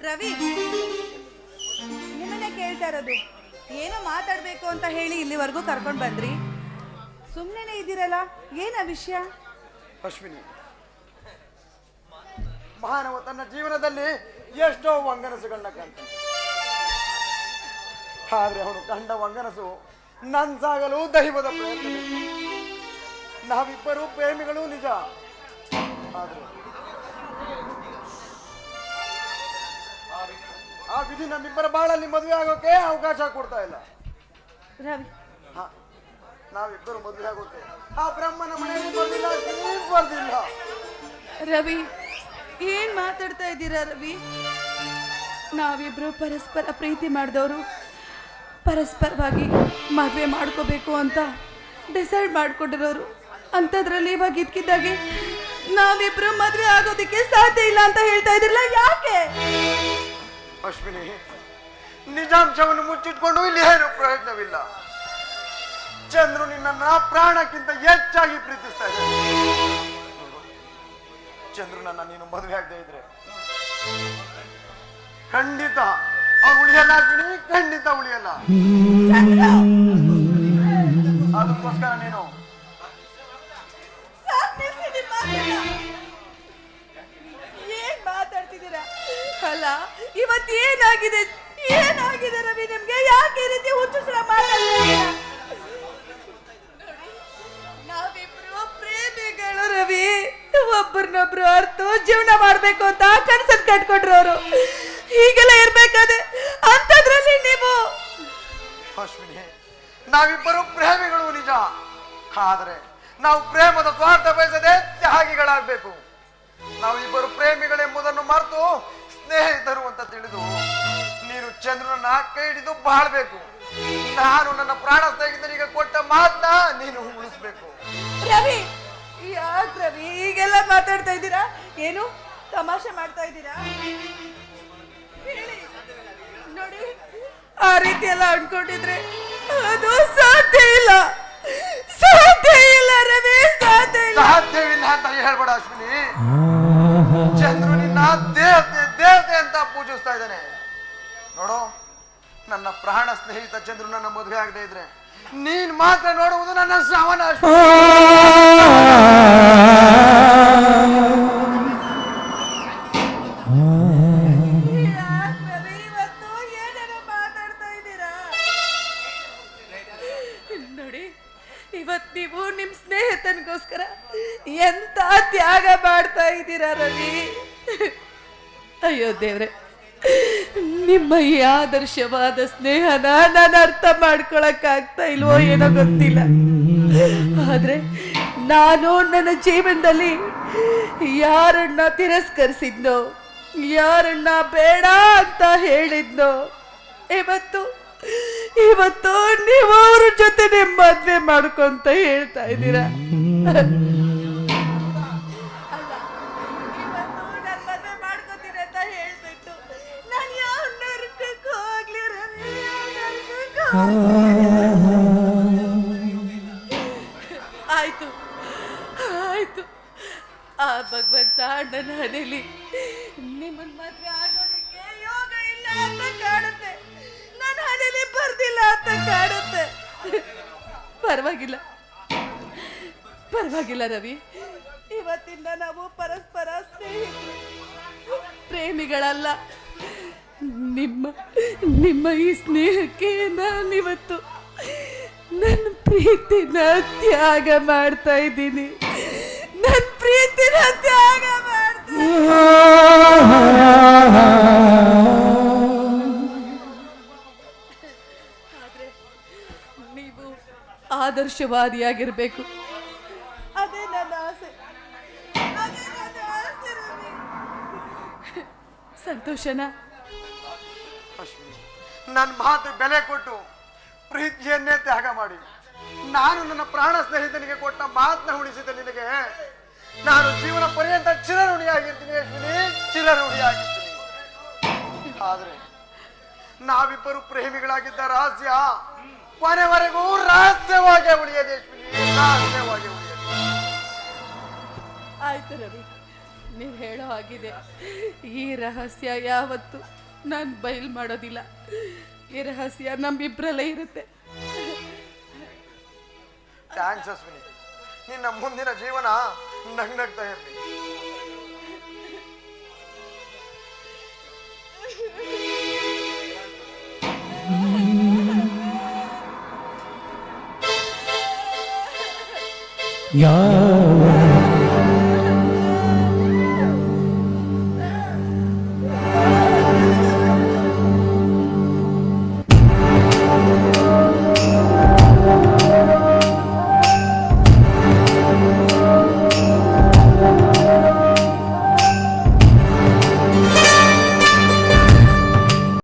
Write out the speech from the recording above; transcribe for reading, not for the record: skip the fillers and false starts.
ರವಿ, ನಿಮ್ಮನ್ನೇ ಕೇಳ್ತಾ ಇರೋದು. ಏನೋ ಮಾತಾಡ್ಬೇಕು ಅಂತ ಹೇಳಿ ಇಲ್ಲಿವರೆಗೂ ಕರ್ಕೊಂಡು ಬಂದ್ರಿ, ಸುಮ್ಮನೆ ಇದ್ದೀರಲ್ಲ, ಏನ ವಿಷಯ? ಅಶ್ವಿನಿ, ಮಾನವ ತನ್ನ ಜೀವನದಲ್ಲಿ ಎಷ್ಟೋ ವಂಗನಸುಗಳನ್ನ ಕಾಣ್ತಾನೆ. ಆದ್ರೆ ಅವನು ಕಂಡ ವಂಗನಸು ನನ್ಸಾಗಲು ದೈವದ ಪ್ರಯತ್ನ. ನಾವಿಬ್ಬರು ಪ್ರೇಮಿಗಳು ನಿಜ, ಆದ್ರೆ ಆ ವಿಧಿ ನಮ್ಮಿಬ್ಬರ ಬಾಳಲ್ಲಿ ಮದುವೆ ಆಗೋಕೆ ಅವಕಾಶ ಕೊಡ್ತಾ ಇಲ್ಲ. ರವಿ, ನಾವಿಬ್ಬರು ಮದುವೆ ಆಗೋಕೆ ಆ ಬ್ರಹ್ಮನ ಮನೆಯಲ್ಲಿ ಬರ್ದಿಲ್ಲ. ರವಿ, ಏನ್ ಮಾತಾಡ್ತಾ ಇದ್ದೀರಾ ರವಿ? ನಾವಿಬ್ರು ಪರಸ್ಪರ ಪ್ರೀತಿ ಮಾಡಿದವರು, ಪರಸ್ಪರವಾಗಿ ಮದುವೆ ಮಾಡ್ಕೋಬೇಕು ಅಂತ ಡಿಸೈಡ್ ಮಾಡ್ಕೊಂಡಿರೋರು. ಅಂಥದ್ರಲ್ಲಿ ಇವಾಗ ಇದ್ಕಿದ್ದಾಗೆ ನಾವಿಬ್ರು ಮದುವೆ ಆಗೋದಕ್ಕೆ ಸಾಧ್ಯ ಇಲ್ಲ ಅಂತ ಹೇಳ್ತಾ ಇದ್ರಲ್ಲ, ಯಾಕೆ? ಅಶ್ವಿನಿ, ನಿಜಾಂಶವನ್ನು ಮುಚ್ಚಿಟ್ಕೊಂಡು ಇಲ್ಲಿ ಏನು ಪ್ರಯೋಜನವಿಲ್ಲ. ಚಂದ್ರು ನಿನ್ನನ್ನ ಪ್ರಾಣಕ್ಕಿಂತ ಹೆಚ್ಚಾಗಿ ಪ್ರೀತಿಸ್ತಾ ಇದ್ದಾನೆ. ಚಂದ್ರು ನನ್ನ ನೀನು ಮದುವೆ ಆಗದೆ ಇದ್ರೆ ಖಂಡಿತ ಅವ್ರು ಉಳಿಯಲ್ಲ ಅಶ್ವಿನಿ, ಖಂಡಿತ ಉಳಿಯಲ್ಲ. ಅದಕ್ಕೋಸ್ಕರ ನೀನು ಏನ್ ಮಾತಾಡ್ತಿದ್ದೀರಾ? ಅಲ್ಲ, ಇವತ್ತೇನಾಗಿದೆ? ಏನಾಗಿದೆ ರವಿ ನಿಮ್ಗೆ? ಯಾಕೆ ಈ ರೀತಿ ಹುಚ್ಚುಚ್ಛಲ ಮಾತಾಡ್ತಿದ್ದೀರಾ? ನಾವಿಬ್ರು ಪ್ರೇಮಿಗಳು ರವಿ, ಒಬ್ಬರನ್ನೊಬ್ರು ಅರ್ಥ ಜೀವನ ಮಾಡ್ಬೇಕು ಅಂತ ಕನ್ಸನ್ ಕಟ್ಕೊಟ್ರು ಅವರು. ಹೀಗೆಲ್ಲ ಇರ್ಬೇಕಾದ್ರೆ ಅಂತದ್ರಲ್ಲಿ ನೀವು. ಅಶ್ವಿನಿ, ನಾವಿಬ್ಬರು ಪ್ರೇಮಿಗಳು ನಿಜ, ಆದ್ರೆ ನಾವು ಪ್ರೇಮದ ಸ್ವಾರ್ಥ ಬಯಸದೆ ತ್ಯಾಗಿಗಳಾಗಬೇಕು. ನಾವಿಬ್ಬರು ಪ್ರೇಮಿಗಳೆಂಬುದನ್ನು ಮರೆತು ಸ್ನೇಹಿತರು ಅಂತ ತಿಳಿದು ನೀನು ಚಂದ್ರನ ಕೈ ಹಿಡಿದು ಬಾಳ್ಬೇಕು. ನಾನು ನನ್ನ ಪ್ರಾಣ ಸ್ನೇಹಿತನಿಗೆ ಕೊಟ್ಟ ಮಾತನ್ನ ನೀನು ಉಳಿಸ್ಬೇಕು. ರವಿ, ಯಾಕೆ ರವಿ ಈಗೆಲ್ಲ ಮಾತಾಡ್ತಾ ಇದ್ದೀರಾ? ಏನು ತಮಾಷೆ ಮಾಡ್ತಾ ಇದ್ದೀರಾ? ಹೇಳಿ ನೋಡಿ, ಆ ರೀತಿ ಎಲ್ಲ ಅನ್ಕೊಂಡಿದ್ರೆ ಅದು ಸಾಧ್ಯ ಇಲ್ಲ, ಸಾಧ್ಯ ಇಲ್ಲ ರವಿ, ಸಾಧ್ಯ ಇಲ್ಲ. ಸಾಧ್ಯವಿಲ್ಲ ಅಂತ ಹೇಳ್ಬೇಡ ಅಶ್ವಿನಿ. ಚಂದ್ರು ನಿನ್ನ ದೇವತೆ ದೇವತೆ ಅಂತ ಪೂಜಿಸ್ತಾ ಇದ್ದಾನೆ. ನೋಡು, ನನ್ನ ಪ್ರಾಣ ಸ್ನೇಹಿತ ಚಂದ್ರು ನನ್ನ ಮದುವೆ ಆಗದೆ ಇದ್ರೆ ನೀನ್ ಮಾತ್ರ ನೋಡುವುದು ನನ್ನ ಶ್ರವಣ. ನೋಡಿ, ಇವತ್ ನೀವು ನಿಮ್ ಸ್ನೇಹಿತನಿಗೋಸ್ಕರ ಎಂತ ತ್ಯಾಗ ಮಾಡ್ತಾ ಇದ್ದೀರಾ ರವಿ. ಅಯ್ಯೋ ದೇವ್ರೆ, ನಿಮ್ಮ ಈ ಆದರ್ಶವಾದ ಸ್ನೇಹನ ನಾನು ಅರ್ಥ ಮಾಡ್ಕೊಳಕ್ ಆಗ್ತಾ ಇಲ್ವೋ ಏನೋ ಗೊತ್ತಿಲ್ಲ. ಆದ್ರೆ ನಾನು ನನ್ನ ಜೀವನದಲ್ಲಿ ಯಾರನ್ನ ತಿರಸ್ಕರಿಸಿದ್ನೋ, ಯಾರನ್ನ ಬೇಡ ಅಂತ ಹೇಳಿದ್ನೋ, ಇವತ್ತು ನೀವು ಅವ್ರ ಜೊತೆ ನಿಮ್ಮ ಮದ್ವೆ ಮಾಡ್ಕೊಂತ ಹೇಳ್ತಾ ಇದ್ದೀರಾ. ಆಯ್ತು ಆಯ್ತು, ಆ ಭಗವಂತ ನನ್ನ ಹಣೆಯಲ್ಲಿ ನಿಮ್ಮನ್ ಮದ್ವೆ ಆಗೋದಕ್ಕೆ ಯೋಗ ಇಲ್ಲ ಅಂತ ಕಾಡುತ್ತೆ, ನನ್ನ ಹಣೆಯಲ್ಲಿ ಬರ್ದಿಲ್ಲ ಅಂತ ಕಾಡುತ್ತೆ. ಪರವಾಗಿಲ್ಲ ಪರವಾಗಿಲ್ಲ ರವಿ, ಇವತ್ತಿಂದ ನಾವು ಪರಸ್ಪರ ಸ್ನೇಹಿತರು, ಪ್ರೇಮಿಗಳಲ್ಲ. ನಿಮ್ಮ ಈ ಸ್ನೇಹಕ್ಕೆ ನಾನಿವತ್ತು ನನ್ನ ಪ್ರೀತಿನ ತ್ಯಾಗ ಮಾಡ್ತಾ ಇದ್ದೀನಿ, ನನ್ನ ಪ್ರೀತಿನ ತ್ಯಾಗ ಮಾಡ್ತಾ. ಆದ್ರೆ ನೀವು ಆದರ್ಶವಾದಿಯಾಗಿರ್ಬೇಕು, ಅದೇ ನನ್ನ ಆಸೆ, ಅದೇ ನನ್ನ ಆಸೆ ರವಿ. ಸಂತೋಷನಾ? ನನ್ನ ಮಾತು ಬೆಲೆ ಕೊಟ್ಟು ಪ್ರೀತಿಯನ್ನೇ ತ್ಯಾಗ ಮಾಡಿ ನಾನು ನನ್ನ ಪ್ರಾಣ ಸ್ನೇಹಿತನಿಗೆ ಕೊಟ್ಟ ಮಾತನ್ನ ಉಳಿಸಿದ ನಿನಗೆ ನಾನು ಜೀವನ ಪರ್ಯಂತ ಚಿರಋಣಿಯಾಗಿರ್ತೀನಿ ಅಶ್ವಿನಿ, ಚಿರಋಣಿಯಾಗಿರ್ತೀನಿ. ಆದ್ರೆ ನಾವಿಬ್ಬರು ಪ್ರೇಮಿಗಳಾಗಿದ್ದ ರಹಸ್ಯ ಕೊನೆವರೆಗೂ ರಹಸ್ಯವಾಗಿ ಉಳಿಯಲಿ ಅಶ್ವಿನಿ, ರಹಸ್ಯವಾಗಿ ಉಳಿಯಲಿ. ಆಯ್ತು ರವಿ, ನೀವು ಹೇಳೋ ಹಾಗಿದೆ, ಈ ರಹಸ್ಯ ಯಾವತ್ತು ನಾನು ಬಯಲು ಮಾಡೋದಿಲ್ಲ. ಈ ರಹಸ್ಯ ನಮ್ಮಿಬ್ಬರಲ್ಲೇ ಇರುತ್ತೆ. ಥ್ಯಾಂಕ್ಸ್ ಅಶ್ವಿನಿ. ನಿನ್ನ ಮುಂದಿನ ಜೀವನ ನಗ್ನಗ್ತಾ ಇರಲಿ. ಯಾವ